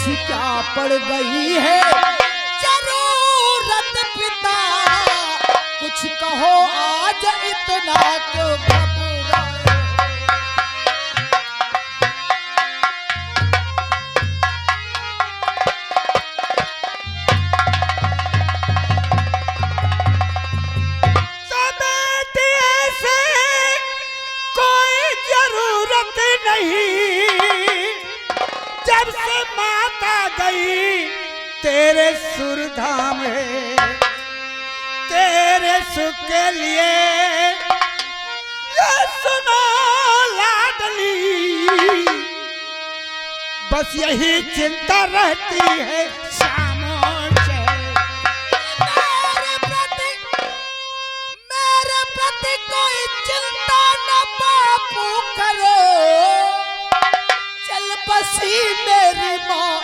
ऐसी क्या पड़ गई है जरूरत पिता, कुछ कहो आज इतना क्यों घबराए। तो बेटी ऐसे कोई जरूरत नहीं, जब से माता गई तेरे सुरधाम है, तेरे सुख के लिए ये सुनो लाडली, बस यही चिंता रहती है शामों से। मेरे प्रति कोई चिंता न बापू करो, चल बसी मेरी माँ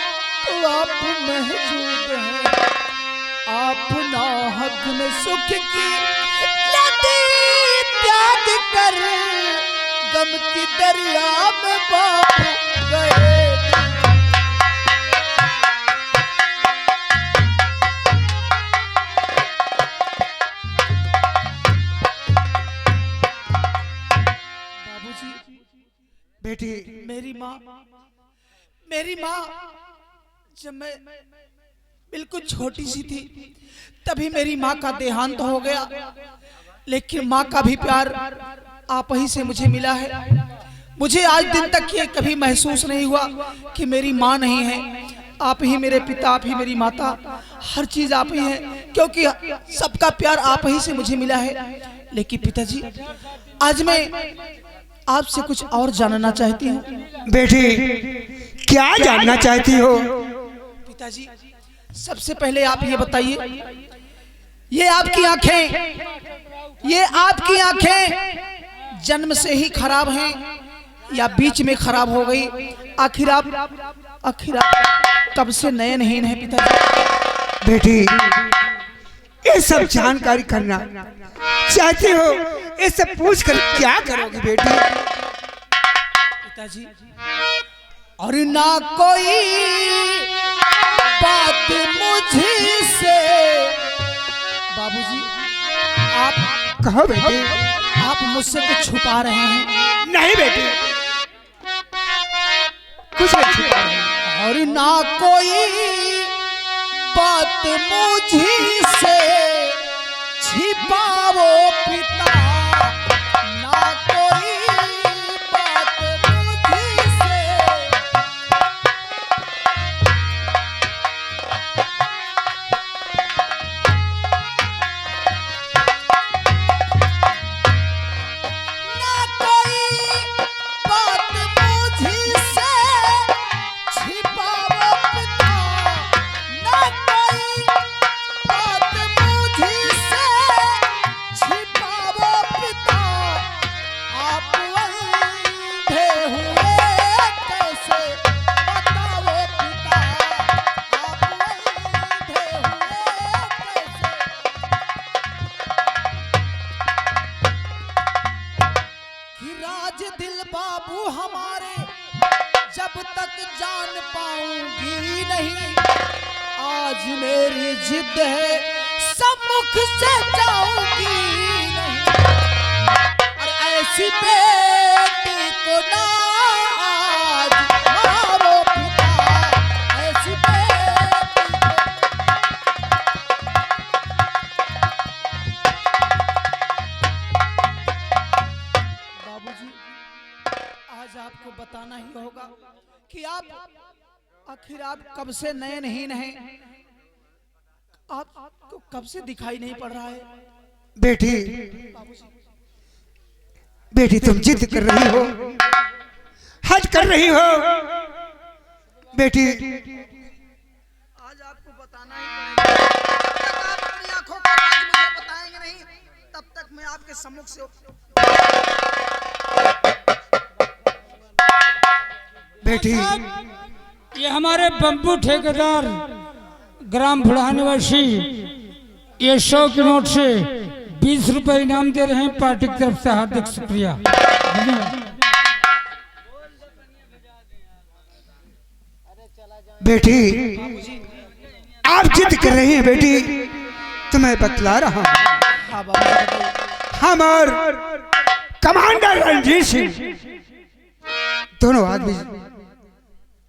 तो आप महजूद है, अपना हक में सुख की नदी त्याग कर गम की दरिया में बापू गए। बेटी मेरी माँ जब मैं बिल्कुल छोटी सी थी तभी मेरी माँ का देहांत हो गया, लेकिन माँ का भी प्यार आप ही से मुझे मिला है। मुझे आज दिन तक ये कभी महसूस नहीं हुआ कि मेरी माँ नहीं है। आप ही मेरे पिता, आप ही मेरी माता, हर चीज आप ही है, क्योंकि सबका प्यार आप ही से मुझे मिला है। लेकिन पिताजी आज मैं आपसे कुछ और जानना चाहती हूँ। बेटी क्या जानना चाहती हो? पिताजी सबसे पहले आप ये बताइए, ये आपकी आंखें, ये आपकी आंखें जन्म से ही खराब हैं या बीच में खराब हो गई? आखिर आप कब से नयनहीन है पिताजी? बेटी ये सब जानकारी करना चाहती हो, इससे पूछ कर क्या करोगी बेटी? पिताजी और ना कोई बात मुझसे, बाबूजी आप कहो बेटी। आप मुझसे कुछ छुपा रहे हैं? नहीं बेटी कुछ नहीं छुपा रही। और ना कोई बात मुझसे छिपाओ पिता, ना कोई बात मुझसे। ना कोई बात मुझसे छिपाओ पिता, ना कोई बात मुझसे छिपाओ पिता। आप अंधे हुए कैसे बताओ पिता, आप अंधे हुए कैसे। कि राज दिल बाबू हमारे जब तक जान पाऊंगी नहीं, आज मेरी जिद है सम्मुख से जाऊंगी नहीं। और ऐसी बेटी को ना आज मारो पिता, ऐसी बेटी बाबूजी आज आपको बताना ही होगा कि आखिर आप कब से नयनहीन हैं, आपको कब से दिखाई नहीं पड़ रहा है? बेटी बेटी तुम जिद कर रही हो, हद कर रही हो बेटी। आज आपको बताना ही पड़ेगा। जब तक आप अपनी आंखों का राज मुझे बताएंगे नहीं, तब तक मैं आपके सम्मुख से बेटी ये हमारे बम्बू ठेकेदार ग्राम भुड़ा निवासी ये 100 की नोट से 20 रुपए इनाम दे रहे हैं, पार्टी की तरफ से हार्दिक शुक्रिया, धन्यवाद। बेटी आप जिद कर रही हैं बेटी, तो मैं बतला रहा हूं। हाँ बाबा जी बताइए। हम और कमांडर रणजीत सिंह दोनों आदमी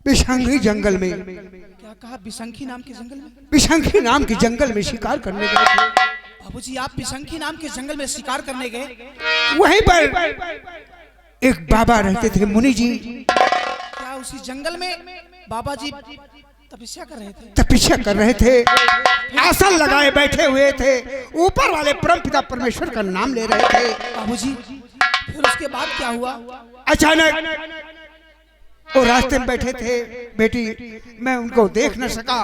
बिशंखी जंगल में, क्या कहा? बिशंखी नाम के जंगल में? बिशंखी नाम के जंगल में शिकार करने गए थे। बाबूजी आप बिशंखी नाम के जंगल में शिकार करने गए? वहीं पर एक बाबा रहते थे, मुनि जी। क्या उसी जंगल में बाबा जी तपस्या कर रहे थे? तपस्या कर रहे थे, आसन लगाए बैठे हुए थे, ऊपर वाले परमपिता परमेश्वर का नाम ले रहे थे। बाबूजी फिर उसके बाद क्या हुआ? अचानक वो रास्ते में बैठे थे बेटी, मैं उनको देख न सका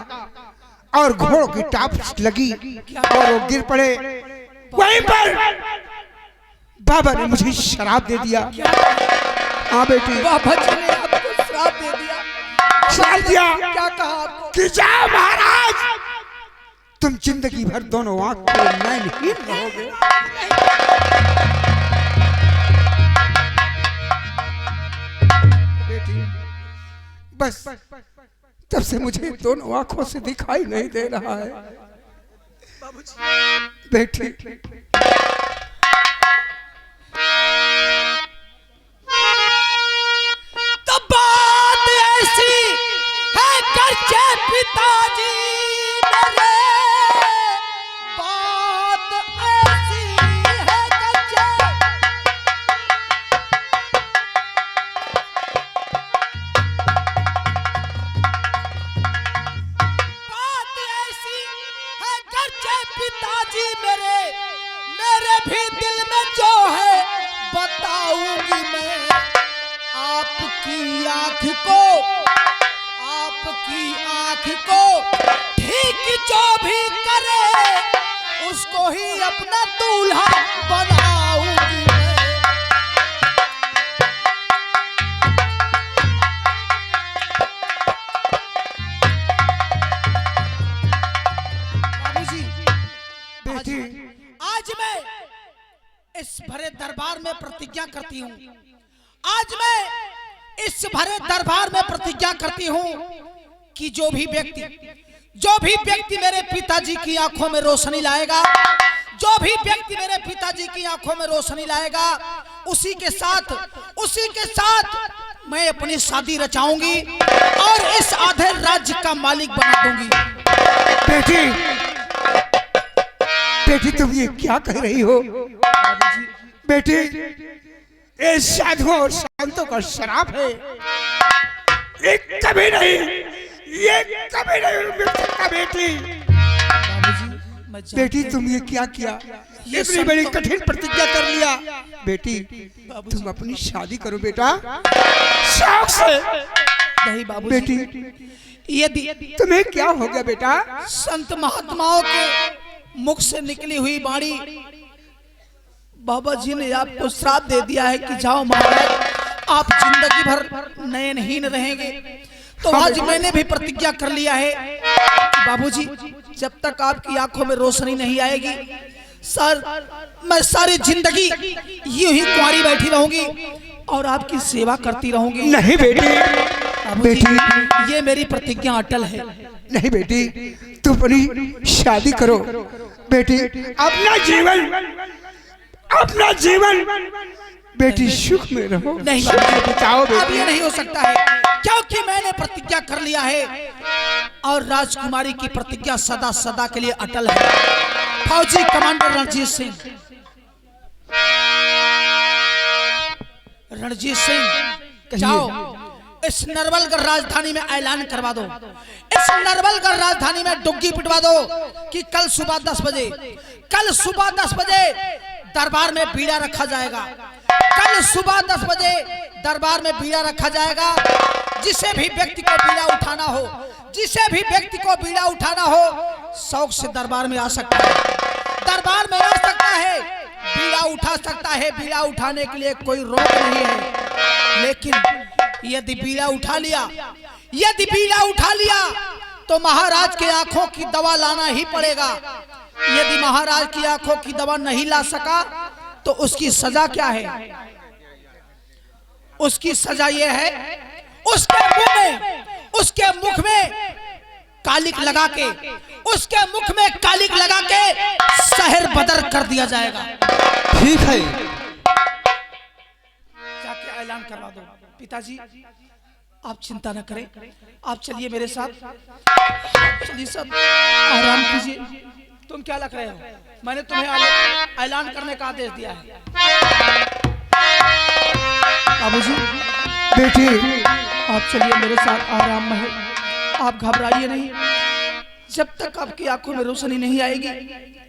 और घोड़ों की टाप लगी और वो गिर पड़े। वहीं पर बाबा ने मुझे शराब दे दिया। हाँ बेटी, बाबा जी ने आपको श्राप दे दिया? श्राप दिया। क्या कहा आपको? कि जाओ महाराज, तुम जिंदगी भर दोनों आंख पे नैनहीन रहोगे। बेटी बस तब से मुझे दोनों आंखों से दिखाई नहीं दे रहा है बेटी। तब बात ऐसी है करके पिताजी मेरे, बात ऐसी है करके। बात ऐसी है करके पिताजी मेरे, मेरे भी दिल में जो है बताऊंगी मैं। आपकी आँख को, आपकी आँख को ठीक जो भी करे उसको ही अपना दूल्हा बनाऊंगी मैं। बाबूजी बेटी आज मैं इस भरे दरबार में प्रतिज्ञा करती हूँ, आज मैं इस भरे दरबार में प्रतिज्ञा करती हूँ कि जो भी व्यक्ति मेरे पिताजी की आंखों में रोशनी लाएगा, जो भी व्यक्ति मेरे पिताजी की आंखों में रोशनी लाएगा, उसी के साथ मैं अपनी शादी रचाऊंगी और इस आधे राज्य का मालिक बना दूंगी। बेटी बेटी तुम ये क्या कह रही हो? बेटी ये साधुओं और संतों का श्राप है, ये कभी नहीं मिल सकता। बेटी बेटी तुम ये क्या किया? इतनी बड़ी कठिन प्रतिज्ञा कर लिया। बेटी तुम अपनी शादी करो बेटा, शौक से। नहीं बाबूजी, बेटी यदि तुम्हें क्या हो गया बेटा? संत महात्माओं के मुख से निकली हुई वाणी, बाबा जी ने आपको श्राप दे दिया है कि जाओ महाराज आप जिंदगी भर नयनहीन रहेंगे। तो आज मैंने भी प्रतिज्ञा कर लिया है कि बाबूजी जब तक आपकी आंखों में रोशनी नहीं आएगी मैं सारी जिंदगी यूं ही कुंवारी बैठी रहूंगी और आपकी सेवा करती रहूंगी। नहीं बेटी, बेटी ये मेरी प्रतिज्ञा अटल है। नहीं बेटी तुम अपनी शादी करो बेटी, अपना जीवन बेटी सुख में रहो। नहीं बिताओ बेटी। अब ये नहीं हो सकता है क्योंकि मैंने प्रतिज्ञा कर लिया है और राजकुमारी की प्रतिज्ञा सदा सदा के लिए अटल है। फौजी कमांडर रणजीत सिंह जाओ इस नरवलगढ़ राजधानी में ऐलान करवा दो, इस नरवलगढ़ राजधानी में डुग्गी पिटवा दो कि कल सुबह 10 बजे दरबार में बीड़ा रखा जाएगा। कल सुबह 10 बजे दरबार में बीड़ा रखा जाएगा। जिसे भी व्यक्ति को बीड़ा उठाना हो शौक से दरबार में आ सकता है, दरबार में आ सकता है, बीड़ा उठा सकता है। बीड़ा उठाने के लिए कोई रोक नहीं है, लेकिन यदि बीड़ा उठा लिया तो महाराज के आंखों की दवा लाना ही पड़ेगा। यदि महाराज की आंखों की दवा नहीं ला सका तो उसकी सजा क्या है? उसकी सजा यह है उसके मुंह में उसके मुख में कालिक लगा के, उसके मुख में कालिक लगा के शहर बदर कर दिया जाएगा। ठीक है, जाके ऐलान करवा दो। पिताजी आप चिंता न करें, आप चलिए मेरे साथ, चलिए सब आराम कीजिए। तुम क्या लग रहे हो? मैंने तुम्हें ऐलान करने का आदेश दिया है। बाबूजी बेटी आप चलिए मेरे साथ आराम महल, आप घबराइए नहीं। जब तक आपकी आंखों में रोशनी नहीं आएगी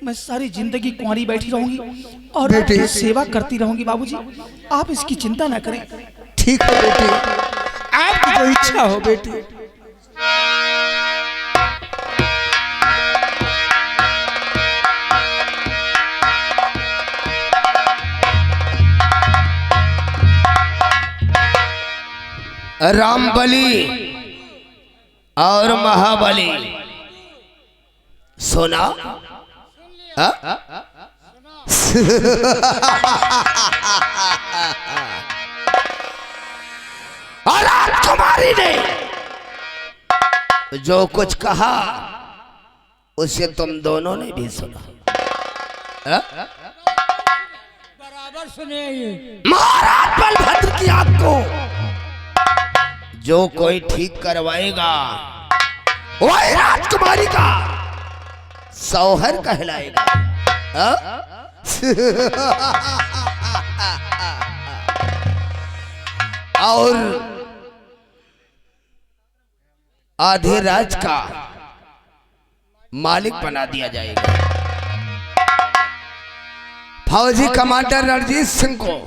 मैं सारी जिंदगी कुंवारी बैठी रहूंगी और बेटी आपकी सेवा करती रहूंगी। बाबूजी आप इसकी चिंता न करें। ठीक है बेटी, आपकी जो इच्छा हो बेटी। रामबली और महाबली सुना? और राजकुमारी ने जो कुछ कहा उसे तुम दोनों ने भी सुना। बराबर सुने ये। महाराज बलभद्र की आंख को जो कोई ठीक करवाएगा वही राजकुमारी का सौहर कहलाएगा। और आधे राज का मालिक बना दिया जाएगा। फौजी कमांडर रणजीत सिंह को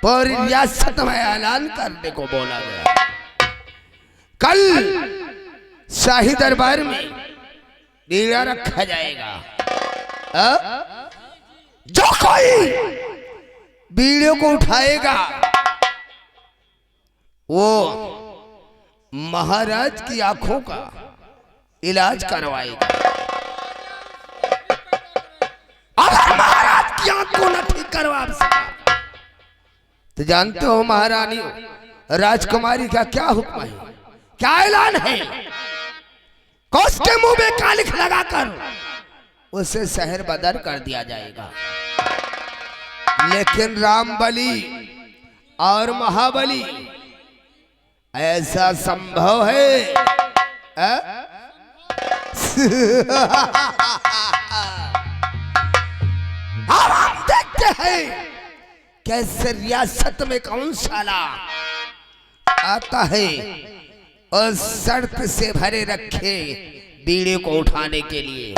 पूरी रियासत में ऐलान करने को बोला गया। कल शाही दरबार में बीड़ा रखा जाएगा। जो कोई बीड़े को उठाएगा वो महाराज की आंखों का इलाज करवाएगा। अगर महाराज की आंख को न ठीक करवा सका तो जानते हो महारानी राजकुमारी का क्या हुक्म है, क्या ऐलान है? उसके मुंह में कालिख लगाकर उसे शहर बदर कर दिया जाएगा। लेकिन रामबली और महाबली ऐसा संभव है? अब हम देखते हैं कैसे रियासत में कौन साला आता है और शर्त से भरे रखे बीड़े को उठाने के लिए।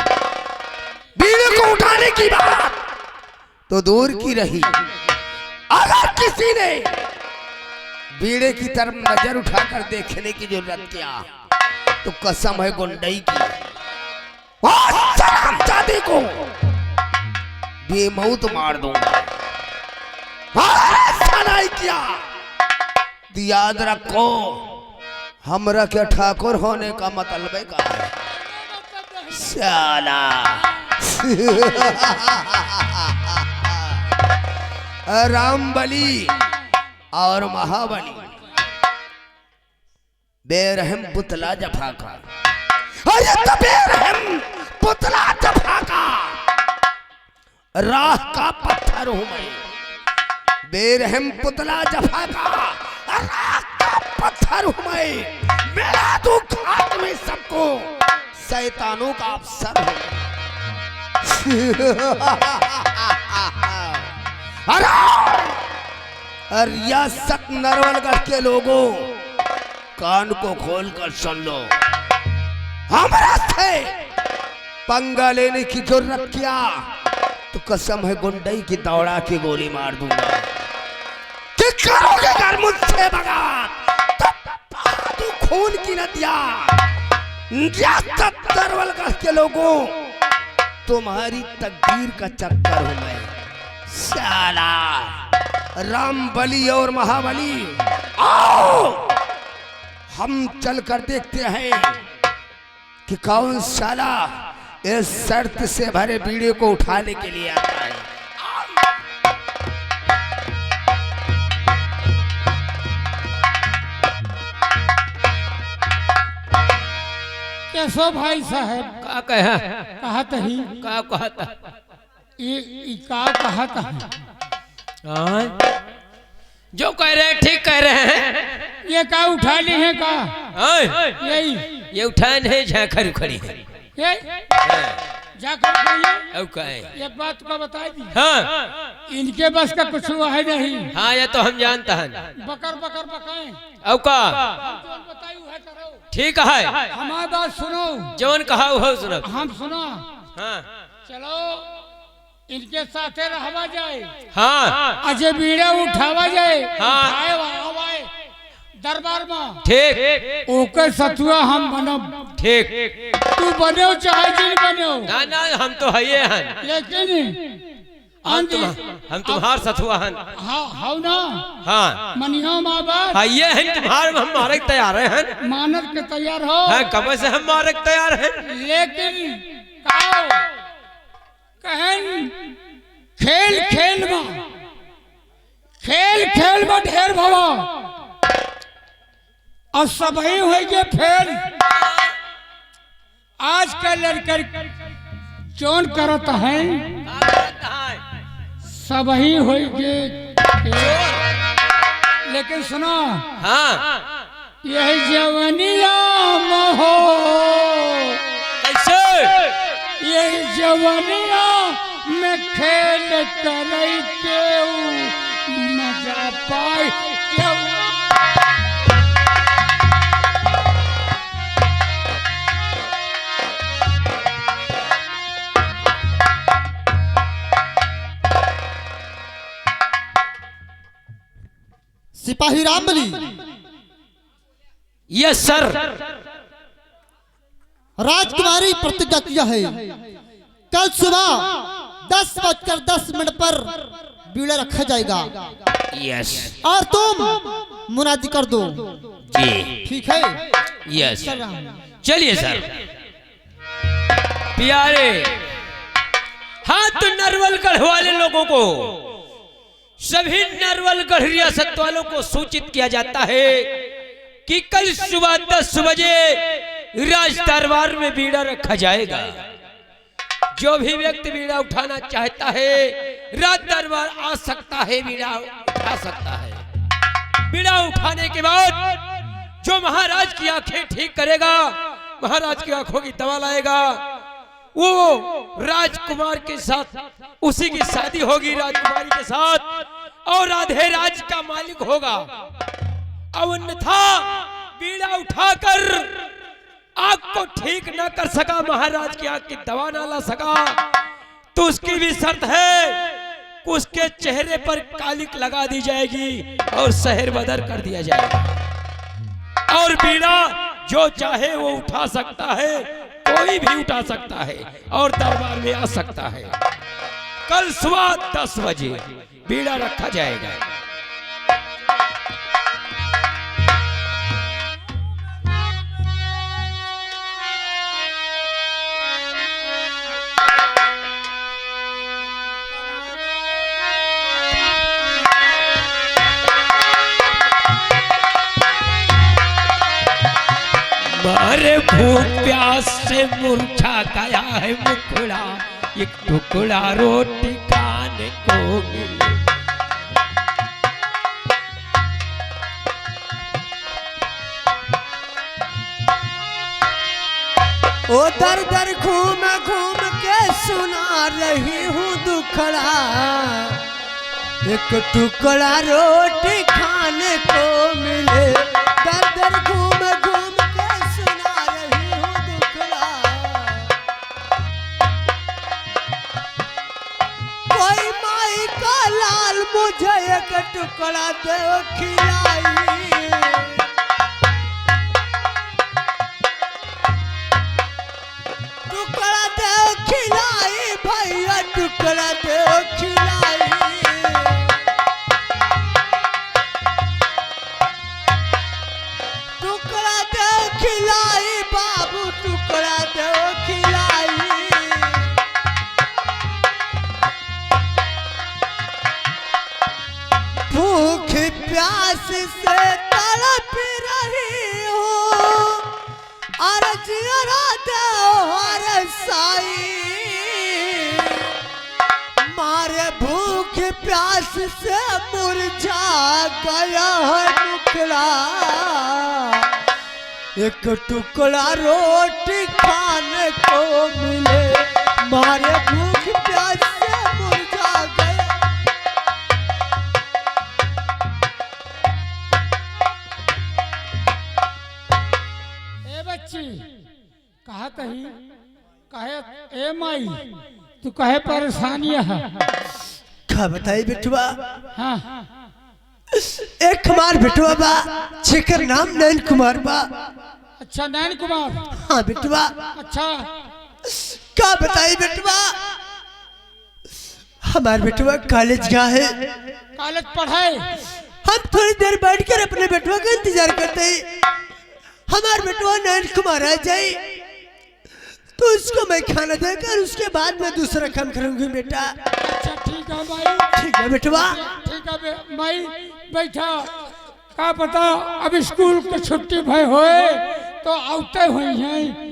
बीड़े को उठाने की बात तो दूर की रही, अगर किसी ने बीड़े की तरफ नजर उठाकर देखने की जरूरत किया तो कसम है गुंडई की, हरामजादे को बेमौत मार दूंगा। ऐसा नहीं किया तो याद रखो हमरा क्या ठाकुर होने का मतलब है का साला। रामबली और महाबली बेरहम पुतला जफा का, अरे तो बेरहम पुतला जफा का राह का पत्थर हूं मैं। बेरहम पुतला जफा का राह का पत्थर हूं मैं। मेरा तो खाक में सबको शैतानों का अवसर है। रियासत नरवलगढ़ के लोगों कान को खोलकर सुन लो, हमारा से पंगा लेने की जरूरत किया तो कसम है गुंडई की दौड़ा के गोली मार दूंगा। कि करोगे अगर मुझसे बगावत तो खून की नदियां रियासत नरवलगढ़ के लोगों तुम्हारी तकदीर का चक्कर हूं मैं साला। रामबली और महाबली आओ हम चल कर देखते हैं कि कौन साला इस शर्त से भरे बीड़े को उठाने के लिए आता है। कैसो भाई साहब का कहा कहत ही का कहता ये का कहत है हाँ? जो कह रहे हैं ठीक कह रहे हैं। ये का उठा ली है का हाँ? यही ये उठान है झाखर उखड़ी है। ये जाकर कहिए अब कहे एक बात को बता दी हाँ इनके बस का कुछ हुआ है नहीं हाँ ये तो हम जानता हैं। बकर बकर बकाए अब का बतायू है करो ठीक है हमारी बात सुनो जवन कहा हो सुनो। हम सुनो हाँ चलो इनके साथे रहवा जाए हाँ अजय बीड़े उठावा जाए हाँ। उठाए आवाए दरबार में ठीक ओके सतुआ हम बनब ठीक तू बनो चाहे जिन बनो ना ना हम तो है ये हैं। लेकिन हम तुम्हार सथुआ हैं। हाँ हाँ ना हाँ मनियो माँ बाप हाँ ये हैं तुम्हार हम मारे के तैयार हैं। मानव के तैयार हो हाँ कब से हम मारे के तैयार हैं। लेकिन काओ कहन खेल खेल में ढेर भवा और सब ही होइगे फेल आज का लड़का जोन करत है सब ही होइगे लेकिन सुनो हाँ यही जवानिया हो कैसे यही जवानिया में खेल करई के मजा पाई सिपाही रामबली यस सर। राजकुमारी प्रतिज्ञा किया है कल सुबह 10:10 पर बीड़ा रखा जाएगा यस और तुम मुनादी कर दो जी ठीक है यस चल रहा हूं। चलिए सर। प्यारे हाँ तो नरवलगढ़ वाले लोगों को सभी नरवलगढ़ रियासत वालों को सूचित किया जाता है कि कल सुबह 10 बजे राज दरबार में बीड़ा रखा जाएगा। जो भी व्यक्ति बीड़ा उठाना चाहता है राज दरबार आ सकता है बीड़ा उठा सकता है। बीड़ा उठाने के बाद जो महाराज की आंखें ठीक करेगा महाराज की आंखों की दवा लाएगा वो राजकुमार के साथ उसी की शादी होगी राजकुमारी के साथ और राधे राज का मालिक होगा। अब अन्यथा बीड़ा उठाकर आग को ठीक ना कर सका महाराज की आग की दवा ना ला सका तो उसकी भी शर्त है उसके चेहरे पर कालिक लगा दी जाएगी और शहर बदर कर दिया जाएगा। और बीड़ा जो चाहे वो उठा सकता है कोई भी उठा सकता है और दरबार में आ सकता है। कल सुबह 10 बजे बीड़ा रखा जाएगा। मारे भूख प्यास से मूर्छा गया है मुखड़ा एक टुकड़ा रोटी खाने को मिले। ओ दर दर घूम घूम के सुना रही हूँ दुखड़ा एक टुकड़ा रोटी खाने को मिले। दर दर घूम घूम के सुना रही हूँ दुखड़ा कोई माई का लाल मुझे एक टुकड़ा दे खिलाई। टुकड़ा दे खिलाई भैया टुकड़ा दे खिलाई। टुकड़ा दे खिलाई बाबू टुकड़ा दे खिलाई। भूख प्यास से तड़प रही हूँ अरे जिया दे हर साई मारे भूख प्यास से मुरझा गया है टुकड़ा एक टुकड़ा रोटी खाने को मिले मारे भूख प्यास से मुरझा गया। ए बच्ची कहा कही कहे ए माई तू कहे परेशानियां है। क्या बताई बेटुआ? हाँ एक कुमार बेटुआ बा जेकर नाम नैन कुमार बा। अच्छा नैन कुमार। हाँ बेटुआ। अच्छा क्या बताई बेटुआ? हमार बेटुआ कॉलेज गया है। कॉलेज पढ़ाए। हम थोड़ी देर बैठकर अपने बेटुआ का इंतजार करते हैं। हमार बेटुआ नैन कुमार आ जाए तो उसको मैं खाना देकर उसके बाद मैं दूसरा काम करूंगी बेटा। अच्छा ठीक है माई। ठीक है बेटुआ। ठीक है माई बैठा। का पता अब स्कूल की छुट्टी भय होए तो आते हुई हैं।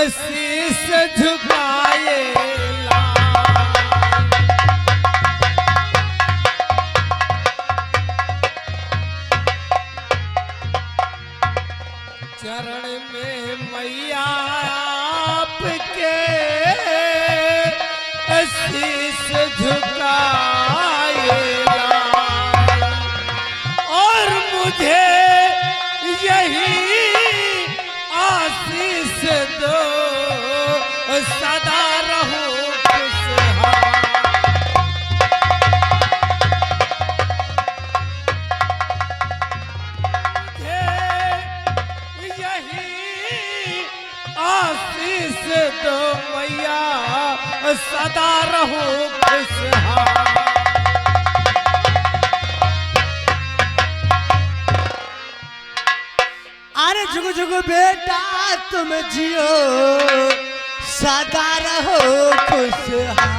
शीश झुकाए चरण में मैया आपके शीश झुकाए और मुझे यही आशीष दो सदा रहो खुशहाल। यही आशीष दो मैया सदा रहो खुशहाल। अरे जुगु जुगु बेटा तुम जियो सदा रहो खुशहाल।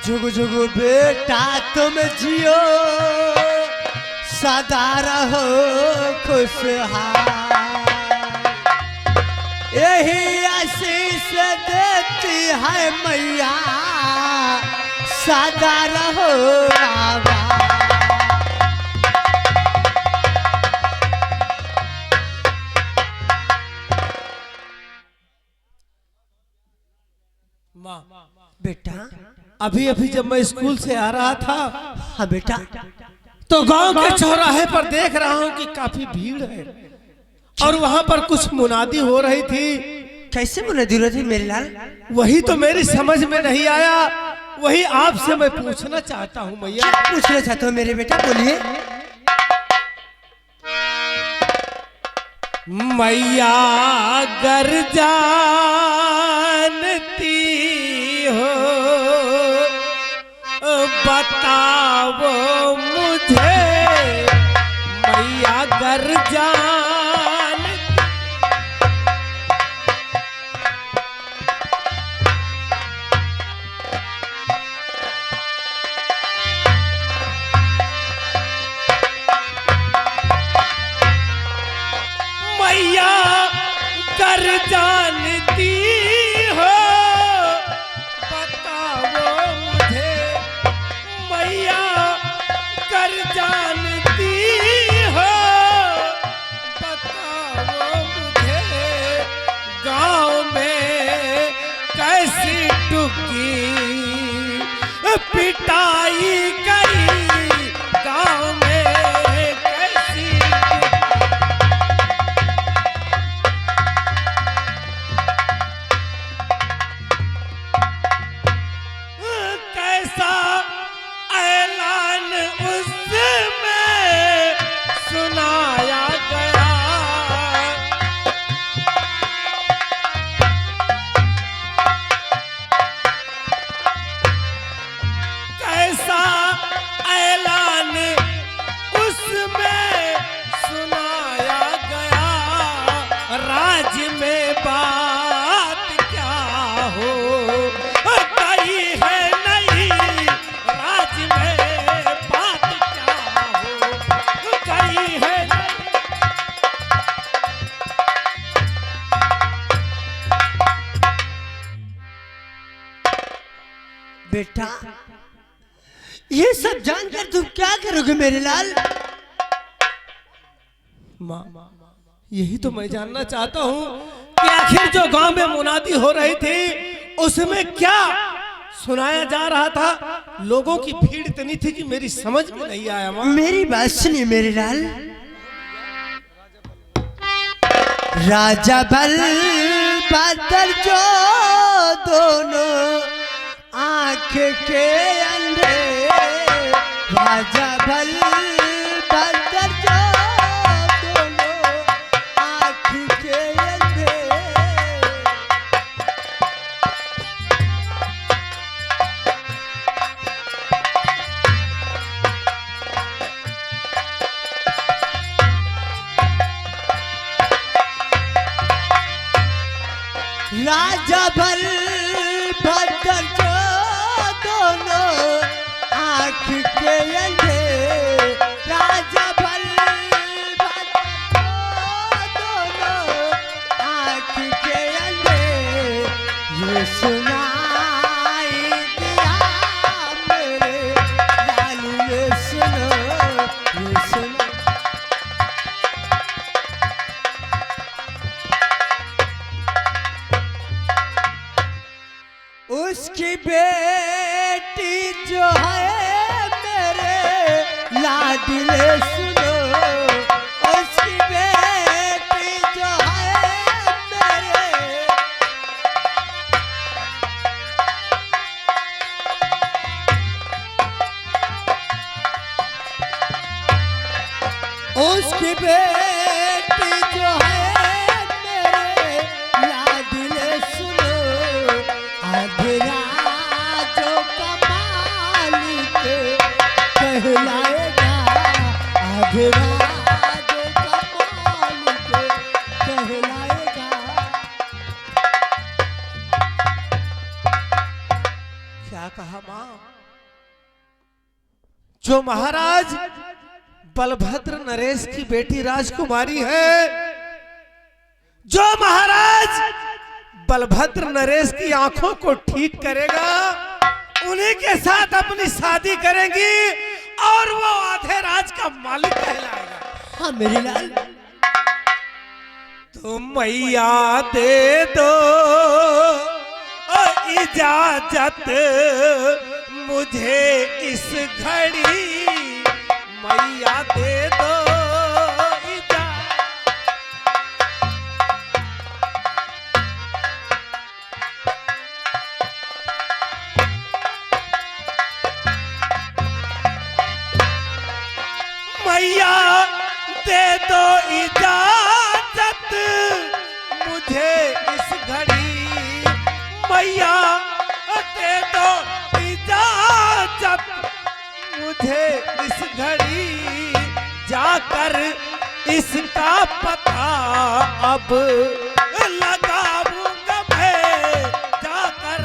जुगु जुगु बेटा तुम जियो सदा रहो खुशहाल। यही आशीष देती है मैया सदा रहो आबाद। बेटा अभी अभी जब मैं स्कूल से आ रहा था हाँ बेटा तो गांव के चौराहे पर देख रहा हूँ कि काफी भीड़ है और वहाँ पर कुछ मुनादी हो रही थी। कैसे मुनादी हो रही थी मेरे लाल? वही तो मेरी समझ में नहीं आया, वही आपसे मैं पूछना चाहता हूँ मैया। पूछना चाहता हूँ मेरे बेटा, बोलिए। मैया गर जानती हो बताओ मुझे, मैया गर जान मैया कर जानती हो बताओ मुझे, मैया कर जानती हो बताओ मुझे, गांव में कैसी टुकी पिटाई गई, गांव में कैसी बेटा, ये सब जानकर तुम क्या करोगे मेरे लाल? माँ, यही तो मैं जानना चाहता हूँ कि आखिर जो गांव में मुनादी हो रही थी उसमें क्या सुनाया जा रहा था। लोगों की भीड़ इतनी थी कि मेरी समझ में नहीं आया माँ। मेरी बात सुनिए मेरे लाल। राजा बल बदर जो दोनों आंख के अंधे, राजा बल बदर जो दोनों आंख के अंधे। राजा बल भद्र जो दोनों आंख के अंधे, राजा बल भद्र जो दोनों आंख के अंधे। ये सुनाई दिया मेरे लाल, ये सुनो, ये सुनो। उसकी बेटी जो है मेरे लाडले सुनो, उसकी बेटी जो है मेरे, उसकी बेटी जो है मेरे लाडले सुनो। आगरा जो कमाल के कहलाएगा, आगरा जो कमाल के कहलाएगा। क्या कहा माँ? जो महाराज बलभद्र नरेश की बेटी राजकुमारी है, जो महाराज बलभद्र नरेश की आंखों को ठीक करेगा, उन्हीं के साथ अपनी शादी करेंगी और वो आधे राज का मालिक कहलाएगा। हाँ मेरे लाल। तो मैया दे दो इजाजत मुझे इस घड़ी, मैया दे दो मैया दे दो इजाजत मुझे इस घड़ी, मैया दे दो इजाजत मुझे इस घड़ी। जाकर इसका पता अब लगाऊंगा मैं, जाकर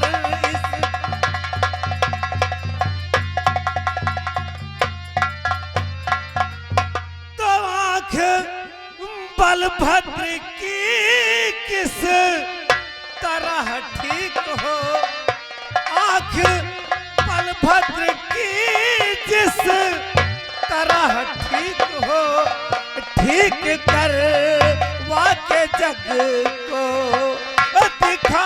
तो आंख बलभद्र की किस तरह ठीक हो, आंख बलभद्र की जिस तरह ठीक हो, ठीक कर वाके जग को दिखा।